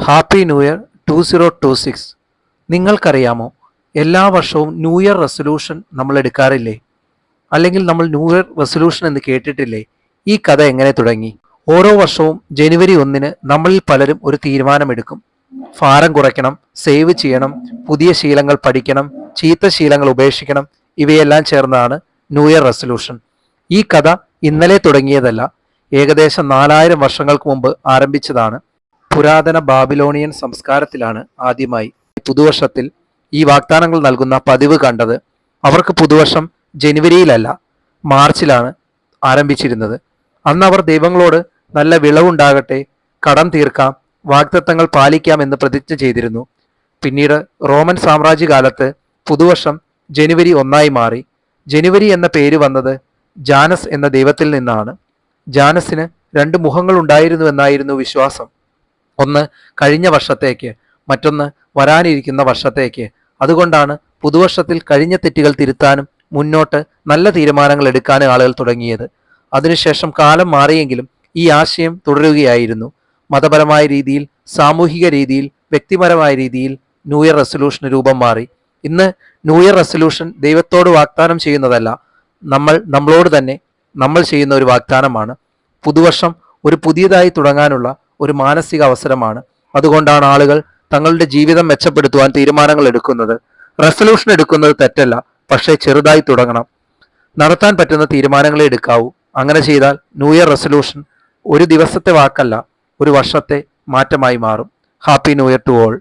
Happy new year 2026. നിങ്ങൾക്കറിയാമോ, എല്ലാ വർഷവും ന്യൂ ഇയർ റെസൊല്യൂഷൻ നമ്മൾ എടുക്കാറില്ലേ? അല്ലെങ്കിൽ നമ്മൾ ന്യൂ ഇയർ റെസൊല്യൂഷൻ എന്ന് കേട്ടിട്ടില്ലേ? ഈ കഥ എങ്ങനെ തുടങ്ങി? ഓരോ വർഷവും ജനുവരി 1 നമ്മളിൽ പലരും ഒരു തീരുമാനമെടുക്കും. ഭാരം കുറയ്ക്കണം, സേവ് ചെയ്യണം, പുതിയ ശീലങ്ങൾ പഠിക്കണം, ചീത്ത ശീലങ്ങൾ ഉപേക്ഷിക്കണം. ഇവയെല്ലാം ചേർന്നതാണ് ന്യൂ ഇയർ റെസൊല്യൂഷൻ. ഈ കഥ ഇന്നലെ തുടങ്ങിയതല്ല, ഏകദേശം 4000 വർഷങ്ങൾക്ക് മുമ്പ് ആരംഭിച്ചതാണ്. പുരാതന ബാബിലോണിയൻ സംസ്കാരത്തിലാണ് ആദ്യമായി പുതുവർഷത്തിൽ ഈ വാഗ്ദാനങ്ങൾ നൽകുന്ന പതിവ് കണ്ടത്. അവർക്ക് പുതുവർഷം ജനുവരിയിലല്ല, മാർച്ചിലാണ് ആരംഭിച്ചിരുന്നത്. അന്ന് അവർ ദൈവങ്ങളോട് നല്ല വിളവുണ്ടാകട്ടെ, കടം തീർക്കാം, വാഗ്ദത്തങ്ങൾ പാലിക്കാം എന്ന് പ്രതിജ്ഞ ചെയ്തിരുന്നു. പിന്നീട് റോമൻ സാമ്രാജ്യകാലത്ത് പുതുവർഷം ജനുവരി 1 മാറി. ജനുവരി എന്ന പേര് വന്നത് ജാനസ് എന്ന ദൈവത്തിൽ നിന്നാണ്. ജാനസിന് 2 മുഖങ്ങൾ ഉണ്ടായിരുന്നുവെന്നായിരുന്നു വിശ്വാസം. ഒന്ന് കഴിഞ്ഞ വർഷത്തേക്ക്, മറ്റൊന്ന് വരാനിരിക്കുന്ന വർഷത്തേക്ക്. അതുകൊണ്ടാണ് പുതുവർഷത്തിൽ കഴിഞ്ഞ തെറ്റുകൾ തിരുത്താനും മുന്നോട്ട് നല്ല തീരുമാനങ്ങൾ എടുക്കാനും ആളുകൾ തുടങ്ങിയത്. അതിനുശേഷം കാലം മാറിയെങ്കിലും ഈ ആശയം തുടരുകയായിരുന്നു. മതപരമായ രീതിയിൽ, സാമൂഹിക രീതിയിൽ, വ്യക്തിപരമായ രീതിയിൽ ന്യൂ ഇയർ റെസൊല്യൂഷന് രൂപം മാറി. ഇന്ന് ന്യൂ ഇയർ റെസൊല്യൂഷൻ ദൈവത്തോട് വാഗ്ദാനം ചെയ്യുന്നതല്ല, നമ്മളോട് തന്നെ നമ്മൾ ചെയ്യുന്ന ഒരു വാഗ്ദാനമാണ്. പുതുവർഷം ഒരു പുതിയതായി തുടങ്ങാനുള്ള ഒരു മാനസിക അവസരമാണ്. അതുകൊണ്ടാണ് ആളുകൾ തങ്ങളുടെ ജീവിതം മെച്ചപ്പെടുത്തുവാൻ തീരുമാനങ്ങൾ എടുക്കുന്നത്. റെസൊല്യൂഷൻ എടുക്കുന്നത് തെറ്റല്ല, പക്ഷേ ചെറുതായി തുടങ്ങണം. നടത്താൻ പറ്റുന്ന തീരുമാനങ്ങളെ എടുക്കാവൂ. അങ്ങനെ ചെയ്താൽ ന്യൂ ഇയർ റെസൊല്യൂഷൻ ഒരു ദിവസത്തെ വാക്കല്ല, ഒരു വർഷത്തെ മാറ്റമായി മാറും. Happy new year to all.